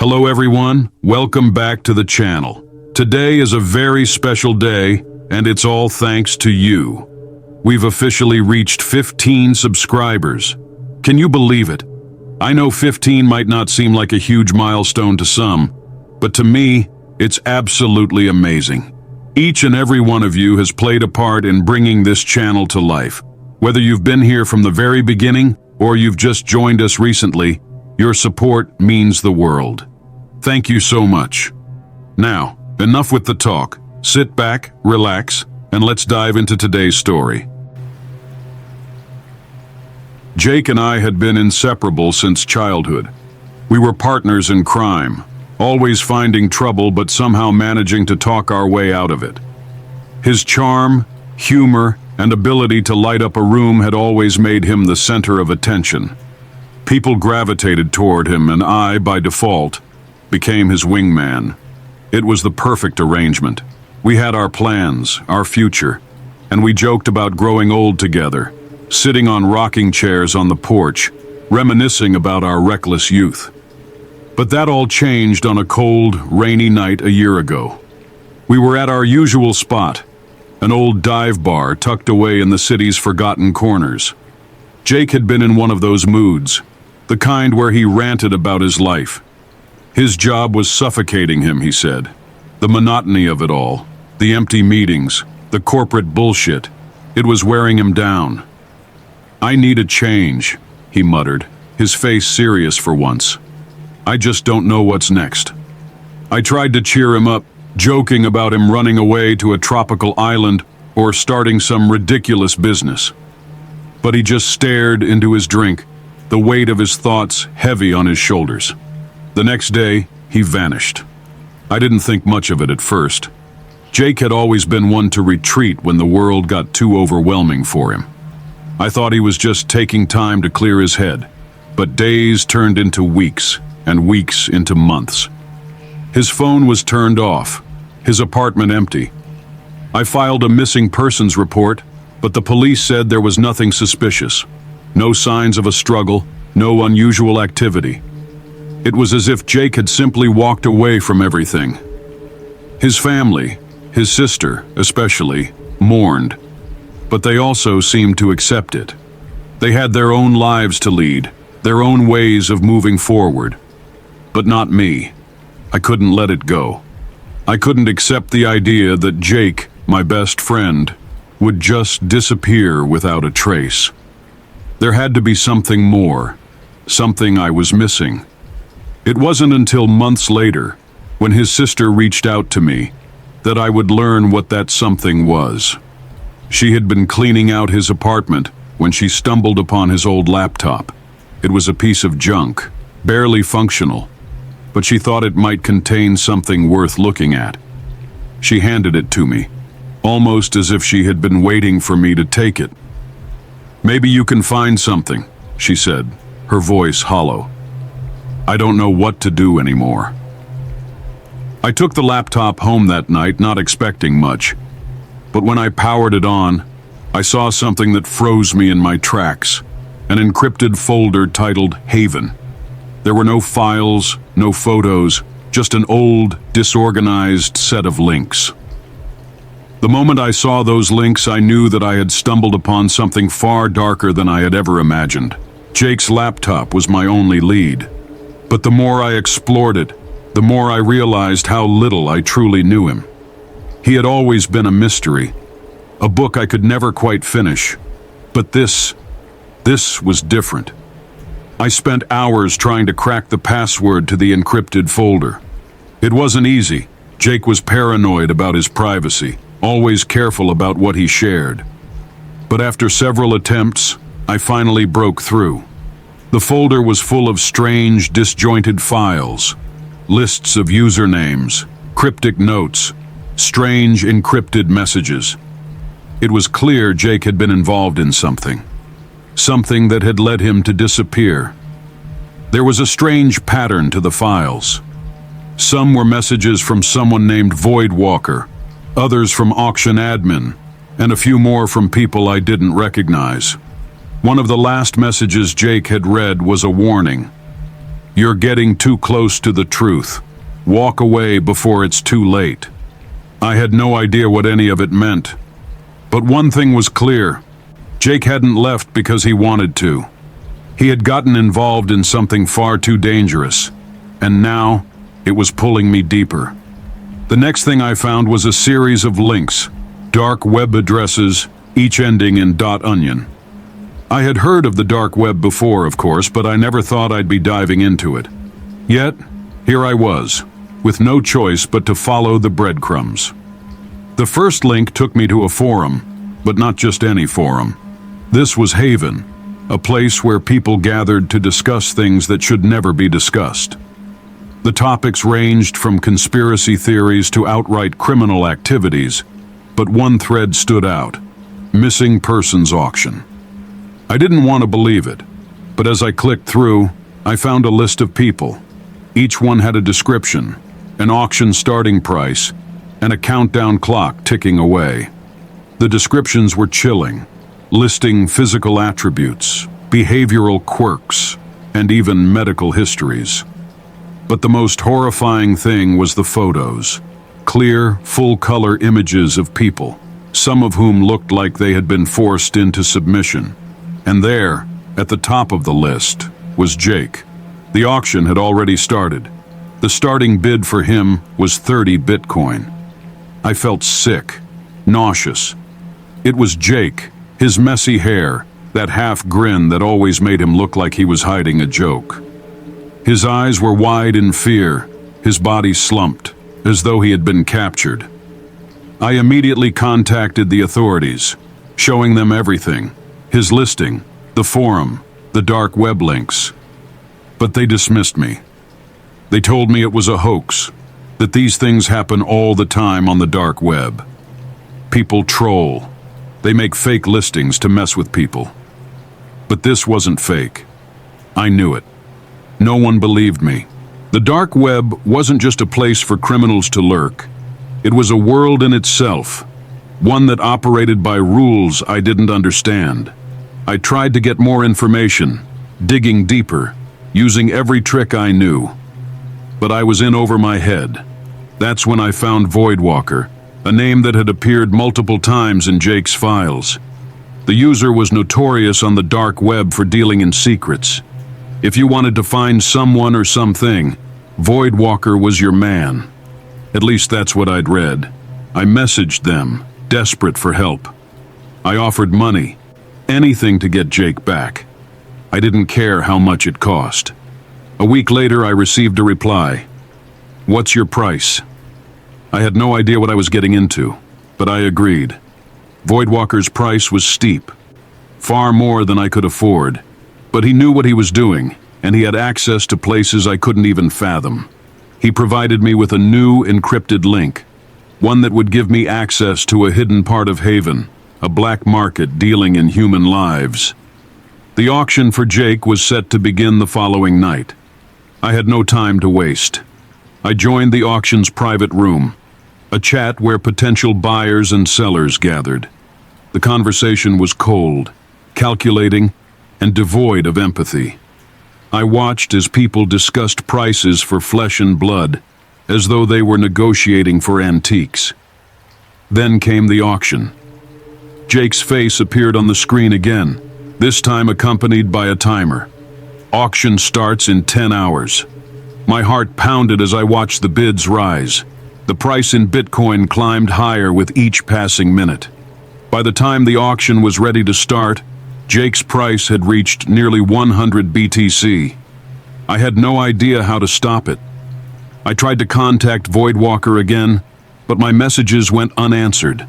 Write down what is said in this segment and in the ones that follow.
Hello everyone, welcome back to the channel. Today is a very special day, and it's all thanks to you. We've officially reached 15 subscribers. Can you believe it? I know 15 might not seem like a huge milestone to some, but to me, it's absolutely amazing. Each and every one of you has played a part in bringing this channel to life. Whether you've been here from the very beginning or you've just joined us recently, your support means the world. Thank you so much. Now, enough with the talk. Sit back, relax, and let's dive into today's story. Jake and I had been inseparable since childhood. We were partners in crime, always finding trouble but somehow managing to talk our way out of it. His charm, humor, and ability to light up a room had always made him the center of attention. People gravitated toward him, and I, by default, became his wingman. It was the perfect arrangement. We had our plans, our future, and we joked about growing old together, sitting on rocking chairs on the porch, reminiscing about our reckless youth. But that all changed on a cold, rainy night a year ago. We were at our usual spot, an old dive bar tucked away in the city's forgotten corners. Jake had been in one of those moods, the kind where he ranted about his life. His job was suffocating him, he said. The monotony of it all, the empty meetings, the corporate bullshit, it was wearing him down. "I need a change," he muttered, his face serious for once. "I just don't know what's next." I tried to cheer him up, joking about him running away to a tropical island or starting some ridiculous business. But he just stared into his drink, the weight of his thoughts heavy on his shoulders. The next day, he vanished. I didn't think much of it at first. Jake had always been one to retreat when the world got too overwhelming for him. I thought he was just taking time to clear his head, but days turned into weeks, and weeks into months. His phone was turned off, his apartment empty. I filed a missing persons report, but the police said there was nothing suspicious. No signs of a struggle, no unusual activity. It was as if Jake had simply walked away from everything. His family, his sister especially, mourned, but they also seemed to accept it. They had their own lives to lead, their own ways of moving forward. But not me. I couldn't let it go. I couldn't accept the idea that Jake, my best friend, would just disappear without a trace. There had to be something more, something I was missing. It wasn't until months later, when his sister reached out to me, that I would learn what that something was. She had been cleaning out his apartment when she stumbled upon his old laptop. It was a piece of junk, barely functional, but she thought it might contain something worth looking at. She handed it to me, almost as if she had been waiting for me to take it. "Maybe you can find something," she said, her voice hollow. "I don't know what to do anymore." I took the laptop home that night, not expecting much. But when I powered it on, I saw something that froze me in my tracks. An encrypted folder titled Haven. There were no files, no photos, just an old, disorganized set of links. The moment I saw those links, I knew that I had stumbled upon something far darker than I had ever imagined. Jake's laptop was my only lead. But the more I explored it, the more I realized how little I truly knew him. He had always been a mystery, a book I could never quite finish. But this was different. I spent hours trying to crack the password to the encrypted folder. It wasn't easy. Jake was paranoid about his privacy, always careful about what he shared. But after several attempts, I finally broke through. The folder was full of strange, disjointed files, lists of usernames, cryptic notes, strange encrypted messages. It was clear Jake had been involved in something that had led him to disappear. There was a strange pattern to the files. Some were messages from someone named Voidwalker, others from Auction Admin, and a few more from people I didn't recognize. One of the last messages Jake had read was a warning. "You're getting too close to the truth. Walk away before it's too late." I had no idea what any of it meant. But one thing was clear. Jake hadn't left because he wanted to. He had gotten involved in something far too dangerous, and now it was pulling me deeper. The next thing I found was a series of links, dark web addresses, each ending in .onion. I had heard of the dark web before, of course, but I never thought I'd be diving into it. Yet, here I was, with no choice but to follow the breadcrumbs. The first link took me to a forum, but not just any forum. This was Haven, a place where people gathered to discuss things that should never be discussed. The topics ranged from conspiracy theories to outright criminal activities, but one thread stood out: missing persons auction. I didn't want to believe it, but as I clicked through, I found a list of people. Each one had a description, an auction starting price, and a countdown clock ticking away. The descriptions were chilling, listing physical attributes, behavioral quirks, and even medical histories. But the most horrifying thing was the photos. Clear, full-color images of people, some of whom looked like they had been forced into submission. And there, at the top of the list, was Jake. The auction had already started. The starting bid for him was 30 Bitcoin. I felt sick, nauseous. It was Jake, his messy hair, that half grin that always made him look like he was hiding a joke. His eyes were wide in fear, his body slumped, as though he had been captured. I immediately contacted the authorities, showing them everything: his listing, the forum, the dark web links. But they dismissed me. They told me it was a hoax, that these things happen all the time on the dark web. People troll. They make fake listings to mess with people. But this wasn't fake. I knew it. No one believed me. The dark web wasn't just a place for criminals to lurk. It was a world in itself, one that operated by rules I didn't understand. I tried to get more information, digging deeper, using every trick I knew. But I was in over my head. That's when I found Voidwalker, a name that had appeared multiple times in Jake's files. The user was notorious on the dark web for dealing in secrets. If you wanted to find someone or something, Voidwalker was your man. At least that's what I'd read. I messaged them, desperate for help. I offered money, anything to get Jake back. I didn't care how much it cost. A week later, I received a reply. "What's your price?" I had no idea what I was getting into, but I agreed. Voidwalker's price was steep, far more than I could afford, but he knew what he was doing, and he had access to places I couldn't even fathom. He provided me with a new encrypted link, one that would give me access to a hidden part of Haven, a black market dealing in human lives. The auction for Jake was set to begin the following night. I had no time to waste. I joined the auction's private room, a chat where potential buyers and sellers gathered. The conversation was cold, calculating, and devoid of empathy. I watched as people discussed prices for flesh and blood, as though they were negotiating for antiques. Then came the auction. Jake's face appeared on the screen again, this time accompanied by a timer. Auction starts in 10 hours. My heart pounded as I watched the bids rise. The price in Bitcoin climbed higher with each passing minute. By the time the auction was ready to start, Jake's price had reached nearly 100 BTC. I had no idea how to stop it. I tried to contact Voidwalker again, but my messages went unanswered.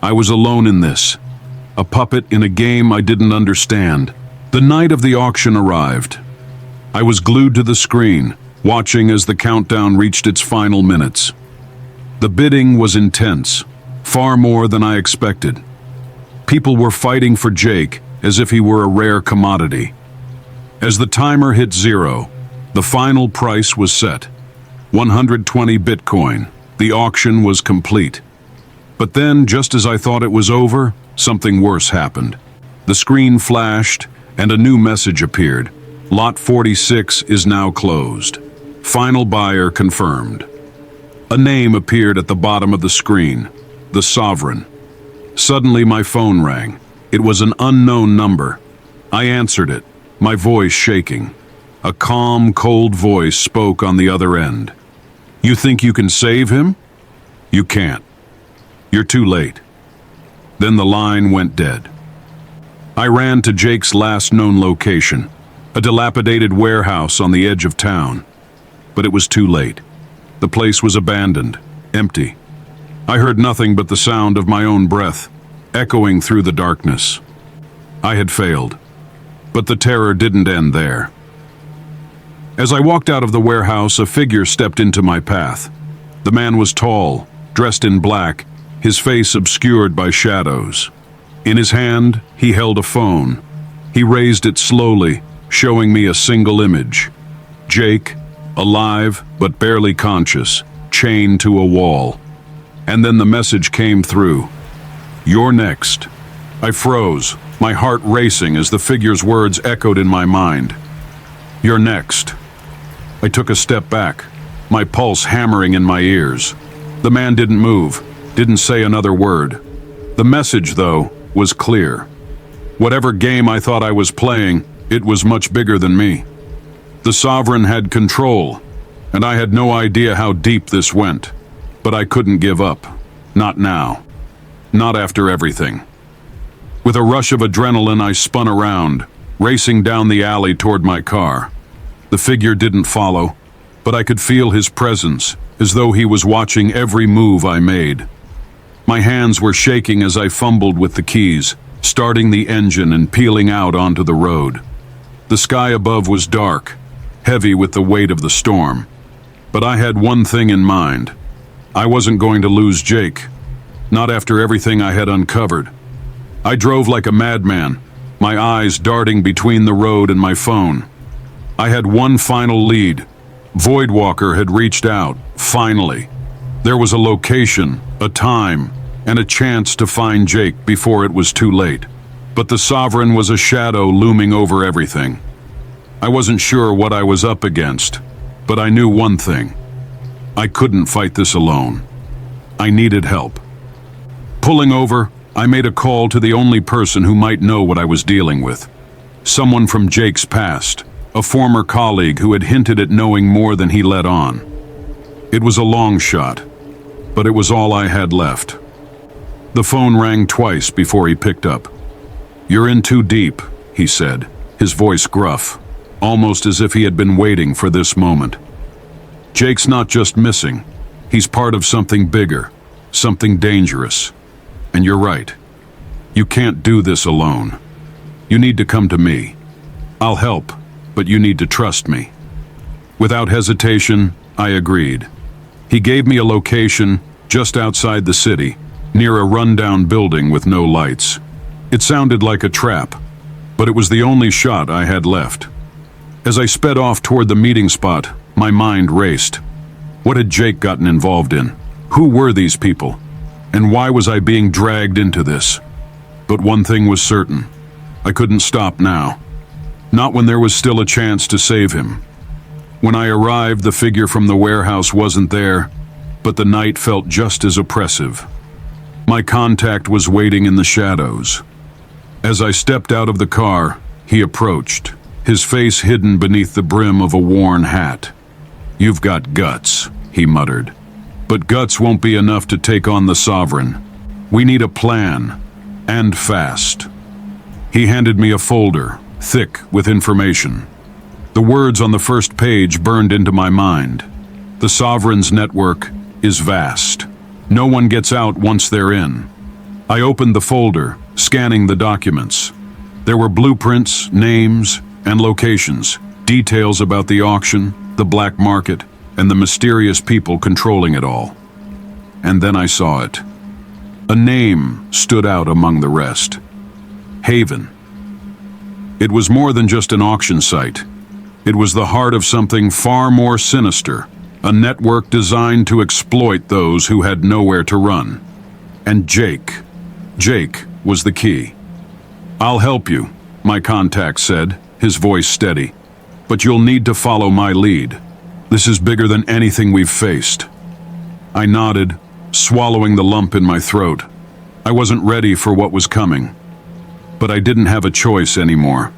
I was alone in this, a puppet in a game I didn't understand. The night of the auction arrived. I was glued to the screen, watching as the countdown reached its final minutes. The bidding was intense, far more than I expected. People were fighting for Jake as if he were a rare commodity. As the timer hit 0, the final price was set. 120 Bitcoin. The auction was complete. But then, just as I thought it was over, something worse happened. The screen flashed, and a new message appeared. Lot 46 is now closed. Final buyer confirmed. A name appeared at the bottom of the screen, the Sovereign. Suddenly my phone rang. It was an unknown number. I answered it, my voice shaking. A calm, cold voice spoke on the other end. "You think you can save him? You can't. You're too late." Then the line went dead. I ran to Jake's last known location, a dilapidated warehouse on the edge of town. But it was too late. The place was abandoned, empty. I heard nothing but the sound of my own breath, echoing through the darkness. I had failed, but the terror didn't end there. As I walked out of the warehouse, a figure stepped into my path. The man was tall, dressed in black, his face obscured by shadows. In his hand, he held a phone. He raised it slowly, showing me a single image. Jake, alive but barely conscious, chained to a wall. And then the message came through. "You're next." I froze, my heart racing as the figure's words echoed in my mind. "You're next." I took a step back, my pulse hammering in my ears. The man didn't move, didn't say another word. The message, though, was clear. Whatever game I thought I was playing, it was much bigger than me. The Sovereign had control, and I had no idea how deep this went. But I couldn't give up. Not now. Not after everything. With a rush of adrenaline, I spun around, racing down the alley toward my car. The figure didn't follow, but I could feel his presence, as though he was watching every move I made. My hands were shaking as I fumbled with the keys, starting the engine and peeling out onto the road. The sky above was dark, heavy with the weight of the storm. But I had one thing in mind. I wasn't going to lose Jake, not after everything I had uncovered. I drove like a madman, my eyes darting between the road and my phone. I had one final lead. Voidwalker had reached out, finally. There was a location, a time, and a chance to find Jake before it was too late. But the Sovereign was a shadow looming over everything. I wasn't sure what I was up against, but I knew one thing. I couldn't fight this alone. I needed help. Pulling over, I made a call to the only person who might know what I was dealing with. Someone from Jake's past, a former colleague who had hinted at knowing more than he let on. It was a long shot, but it was all I had left. The phone rang twice before he picked up. "You're in too deep," he said, his voice gruff, almost as if he had been waiting for this moment. "Jake's not just missing. He's part of something bigger, something dangerous. And you're right. You can't do this alone. You need to come to me. I'll help, but you need to trust me." Without hesitation, I agreed. He gave me a location just outside the city, near a rundown building with no lights. It sounded like a trap, but it was the only shot I had left. As I sped off toward the meeting spot, my mind raced. What had Jake gotten involved in? Who were these people? And why was I being dragged into this? But one thing was certain. I couldn't stop now. Not when there was still a chance to save him. When I arrived, the figure from the warehouse wasn't there, but the night felt just as oppressive. My contact was waiting in the shadows. As I stepped out of the car, he approached, his face hidden beneath the brim of a worn hat. "You've got guts," he muttered. "But guts won't be enough to take on the Sovereign. We need a plan, and fast." He handed me a folder, thick with information. The words on the first page burned into my mind. The Sovereign's network is vast. No one gets out once they're in. I opened the folder, scanning the documents. There were blueprints, names, and locations, details about the auction, the black market, and the mysterious people controlling it all. And then I saw it. A name stood out among the rest. Haven. It was more than just an auction site. It was the heart of something far more sinister, a network designed to exploit those who had nowhere to run. And Jake was the key. "I'll help you," my contact said, his voice steady. but you'll need to follow my lead. This is bigger than anything we've faced." I nodded, swallowing the lump in my throat. I wasn't ready for what was coming. But I didn't have a choice anymore.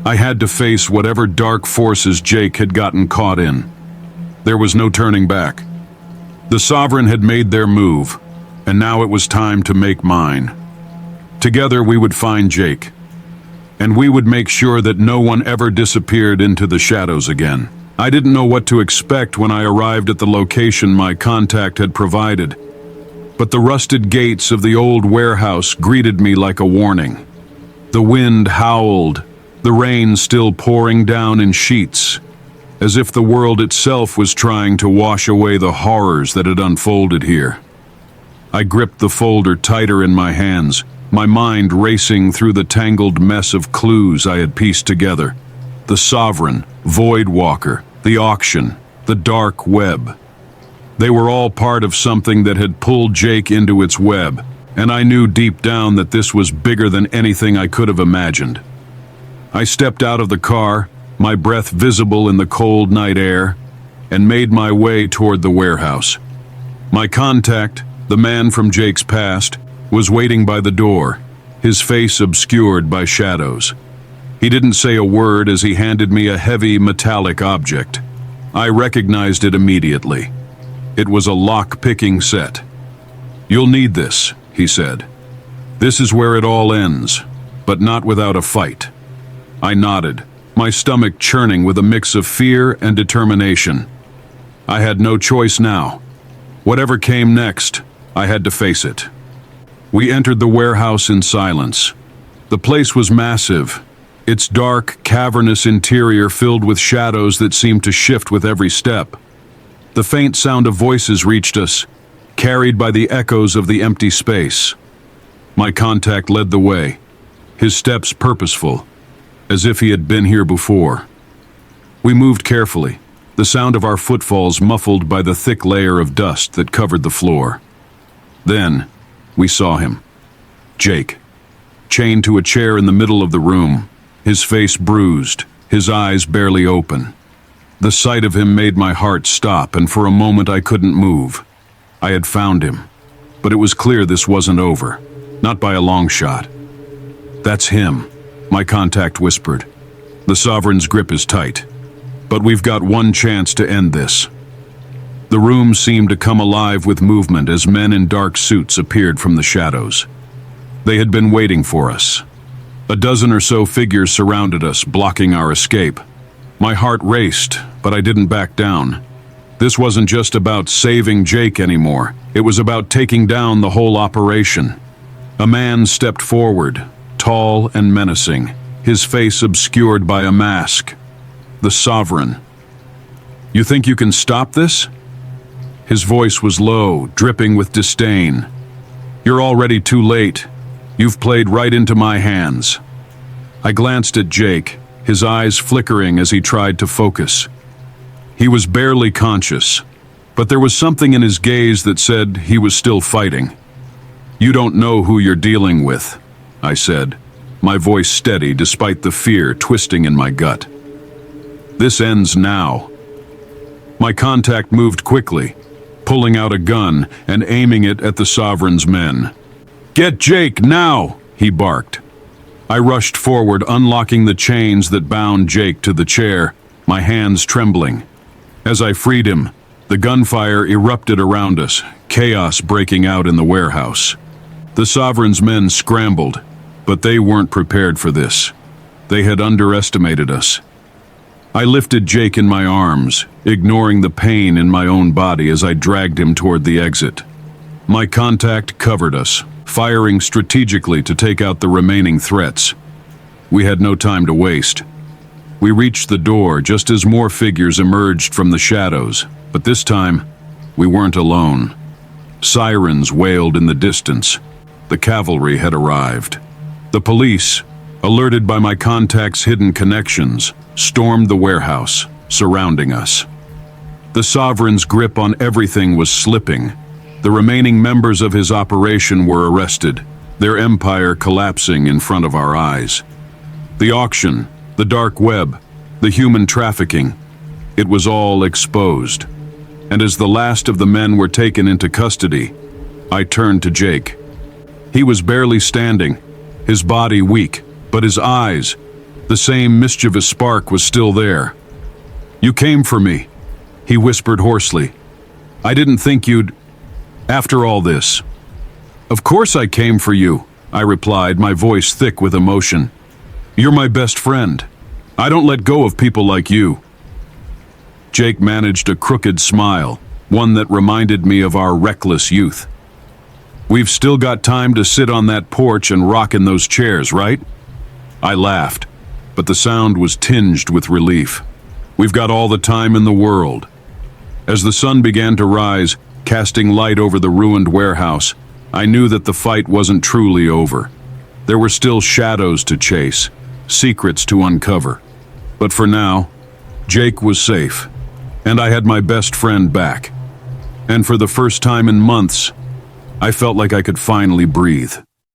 I had to face whatever dark forces Jake had gotten caught in. There was no turning back. The Sovereign had made their move, and now it was time to make mine. Together we would find Jake, and we would make sure that no one ever disappeared into the shadows again. I didn't know what to expect when I arrived at the location my contact had provided, but the rusted gates of the old warehouse greeted me like a warning. The wind howled, the rain still pouring down in sheets, as if the world itself was trying to wash away the horrors that had unfolded here. I gripped the folder tighter in my hands, my mind racing through the tangled mess of clues I had pieced together. The Sovereign, Voidwalker, the auction, the dark web. They were all part of something that had pulled Jake into its web, and I knew deep down that this was bigger than anything I could have imagined. I stepped out of the car, my breath visible in the cold night air, and made my way toward the warehouse. My contact, the man from Jake's past, was waiting by the door, his face obscured by shadows. He didn't say a word as he handed me a heavy metallic object. I recognized it immediately. It was a lock-picking set. "You'll need this," he said. "This is where it all ends, but not without a fight." I nodded, my stomach churning with a mix of fear and determination. I had no choice now. Whatever came next, I had to face it. We entered the warehouse in silence. The place was massive, its dark, cavernous interior filled with shadows that seemed to shift with every step. The faint sound of voices reached us, carried by the echoes of the empty space. My contact led the way, his steps purposeful, as if he had been here before. We moved carefully, the sound of our footfalls muffled by the thick layer of dust that covered the floor. Then, we saw him. Jake, chained to a chair in the middle of the room, his face bruised, his eyes barely open. The sight of him made my heart stop, and for a moment I couldn't move. I had found him, but it was clear this wasn't over, not by a long shot. "That's him," my contact whispered. "The Sovereign's grip is tight, but we've got one chance to end this." The room seemed to come alive with movement as men in dark suits appeared from the shadows. They had been waiting for us. A dozen or so figures surrounded us, blocking our escape. My heart raced, but I didn't back down. This wasn't just about saving Jake anymore. It was about taking down the whole operation. A man stepped forward, tall and menacing, his face obscured by a mask. The Sovereign. "You think you can stop this?" His voice was low, dripping with disdain. "You're already too late. You've played right into my hands." I glanced at Jake, his eyes flickering as he tried to focus. He was barely conscious, but there was something in his gaze that said he was still fighting. "You don't know who you're dealing with," I said, my voice steady despite the fear twisting in my gut. "This ends now." My contact moved quickly, pulling out a gun and aiming it at the Sovereign's men. "Get Jake now!" he barked. I rushed forward, unlocking the chains that bound Jake to the chair, my hands trembling. As I freed him, the gunfire erupted around us, chaos breaking out in the warehouse. The Sovereign's men scrambled, but they weren't prepared for this. They had underestimated us. I lifted Jake in my arms, ignoring the pain in my own body as I dragged him toward the exit. My contact covered us, firing strategically to take out the remaining threats. We had no time to waste. We reached the door just as more figures emerged from the shadows, but this time, we weren't alone. Sirens wailed in the distance. The cavalry had arrived. The police, alerted by my contact's hidden connections, stormed the warehouse, surrounding us. The Sovereign's grip on everything was slipping. The remaining members of his operation were arrested, their empire collapsing in front of our eyes. The auction, the dark web, The human trafficking. It was all exposed. And as the last of the men were taken into custody, I turned to Jake. He was barely standing, his body weak, but his eyes, the same mischievous spark was still there. "You came for me," he whispered hoarsely. "I didn't think you'd... after all this." "Of course I came for you," I replied, my voice thick with emotion. "You're my best friend. I don't let go of people like you." Jake managed a crooked smile, one that reminded me of our reckless youth. "We've still got time to sit on that porch and rock in those chairs, right?" I laughed, but the sound was tinged with relief. "We've got all the time in the world." As the sun began to rise, casting light over the ruined warehouse, I knew that the fight wasn't truly over. There were still shadows to chase, secrets to uncover. But for now, Jake was safe, and I had my best friend back. And for the first time in months, I felt like I could finally breathe.